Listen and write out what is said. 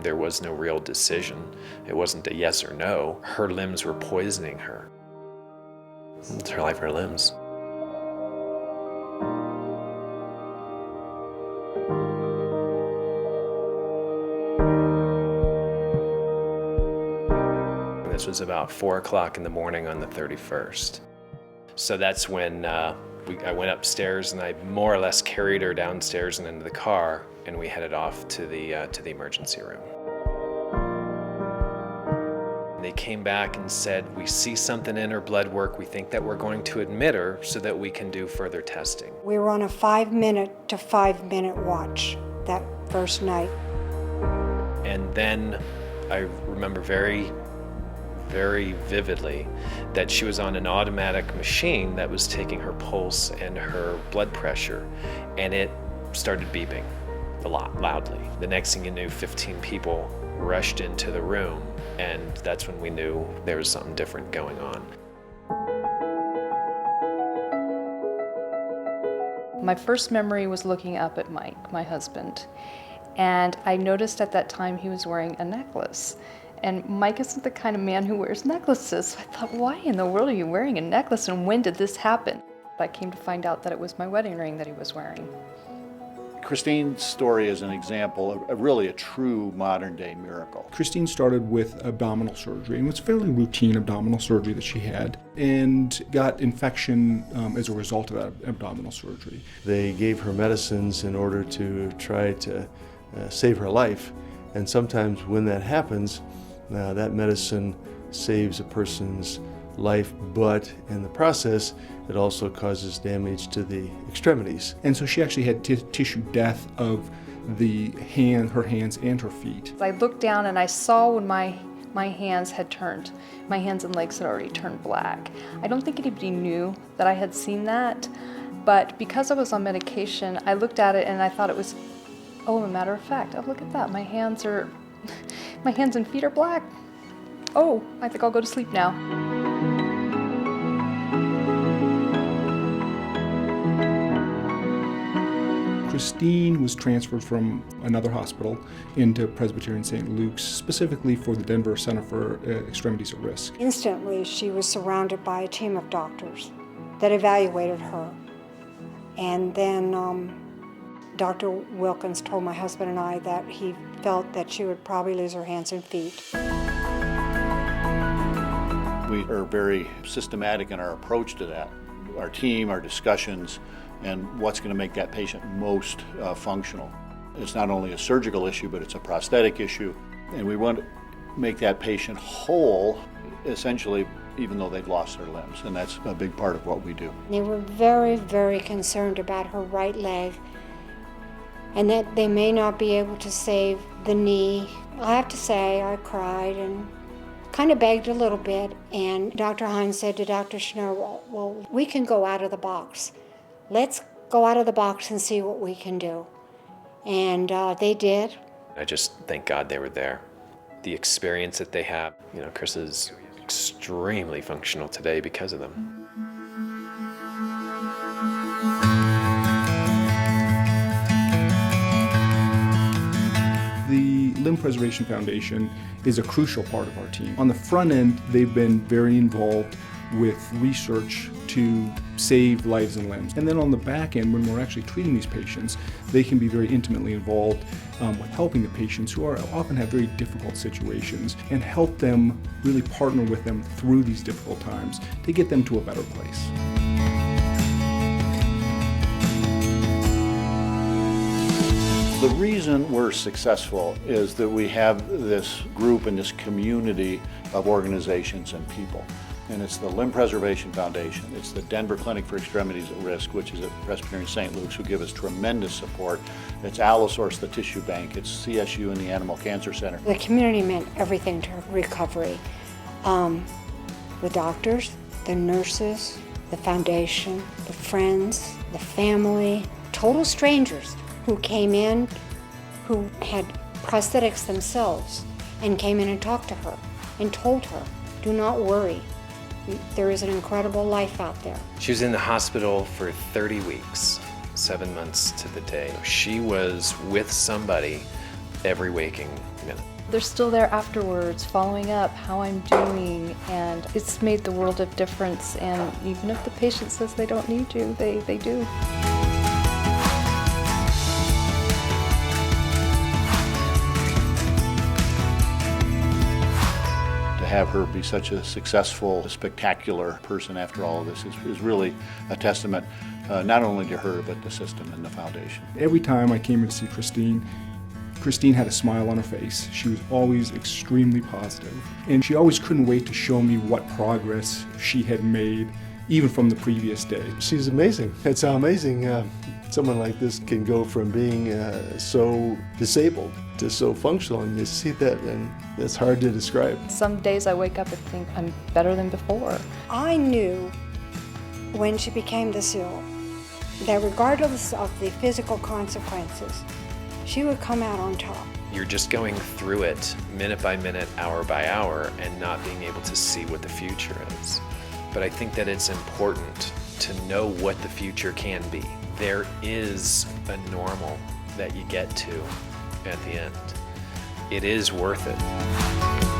There was no real decision. It wasn't a yes or no. Her limbs were poisoning her. It's her life, her limbs. This was about 4 o'clock in the morning on the 31st. So that's when I went upstairs and I more or less carried her downstairs and into the car, and we headed off to the emergency room. They came back and said, we see something in her blood work. We think that we're going to admit her so that we can do further testing. We were on a 5-minute to 5-minute watch that first night. And then I remember very vividly that she was on an automatic machine that was taking her pulse and her blood pressure, and it started beeping a lot loudly. The next thing you knew, 15 people rushed into the room, and that's when we knew there was something different going on. My first memory was looking up at Mike, my husband, and I noticed at that time he was wearing a necklace. And Mike isn't the kind of man who wears necklaces. So I thought, why in the world are you wearing a necklace, and when did this happen? I came to find out that it was my wedding ring that he was wearing. Christine's story is an example of really a true modern-day miracle. Christine started with abdominal surgery, and it was fairly routine abdominal surgery that she had, and got infection as a result of that abdominal surgery. They gave her medicines in order to try to save her life, and sometimes when that happens, that medicine saves a person's life, but in the process, it also causes damage to the extremities. And so she actually had tissue death of her hands and her feet. I looked down and I saw when my hands had turned, my hands and legs had already turned black. I don't think anybody knew that I had seen that, but because I was on medication, I looked at it and I thought it was, oh, a matter of fact, oh, look at that, my hands and feet are black. Oh, I think I'll go to sleep now. Christine was transferred from another hospital into Presbyterian St. Luke's, specifically for the Denver Center for Extremities at Risk. Instantly, she was surrounded by a team of doctors that evaluated her. And then Dr. Wilkins told my husband and I that he felt that she would probably lose her hands and feet. We are very systematic in our approach to that. Our team, our discussions, and what's going to make that patient most functional. It's not only a surgical issue, but it's a prosthetic issue. And we want to make that patient whole, essentially, even though they've lost their limbs. And that's a big part of what we do. They were very, very concerned about her right leg and that they may not be able to save the knee. I have to say, I cried and kind of begged a little bit. And Dr. Hines said to Dr. Schnur, well, we can go out of the box. Let's go out of the box and see what we can do. And they did. I just thank God they were there. The experience that they have, Chris is extremely functional today because of them. The Limb Preservation Foundation is a crucial part of our team. On the front end, they've been very involved with research to save lives and limbs. And then on the back end, when we're actually treating these patients, they can be very intimately involved with helping the patients who often have very difficult situations, and help them really partner with them through these difficult times to get them to a better place. The reason we're successful is that we have this group and this community of organizations and people. And it's the Limb Preservation Foundation, it's the Denver Clinic for Extremities at Risk, which is at Presbyterian St. Luke's, who give us tremendous support. It's Allosource, the tissue bank, it's CSU and the Animal Cancer Center. The community meant everything to recovery. The doctors, the nurses, the foundation, the friends, the family, total strangers who came in, who had prosthetics themselves, and came in and talked to her and told her, do not worry. There is an incredible life out there. She was in the hospital for 30 weeks, 7 months to the day. She was with somebody every waking minute. They're still there afterwards, following up how I'm doing, and it's made the world of difference. And even if the patient says they don't need you, they do. To have her be such a successful, spectacular person after all of this is really a testament not only to her, but the system and the foundation. Every time I came in to see Christine, Christine had a smile on her face. She was always extremely positive, and she always couldn't wait to show me what progress she had made, even from the previous day. She's amazing. That's how amazing someone like this can go from being so disabled to so functional, and you see that, and it's hard to describe. Some days I wake up and think I'm better than before. I knew when she became this ill that regardless of the physical consequences, she would come out on top. You're just going through it minute by minute, hour by hour, and not being able to see what the future is. But I think that it's important to know what the future can be. There is a normal that you get to at the end. It is worth it.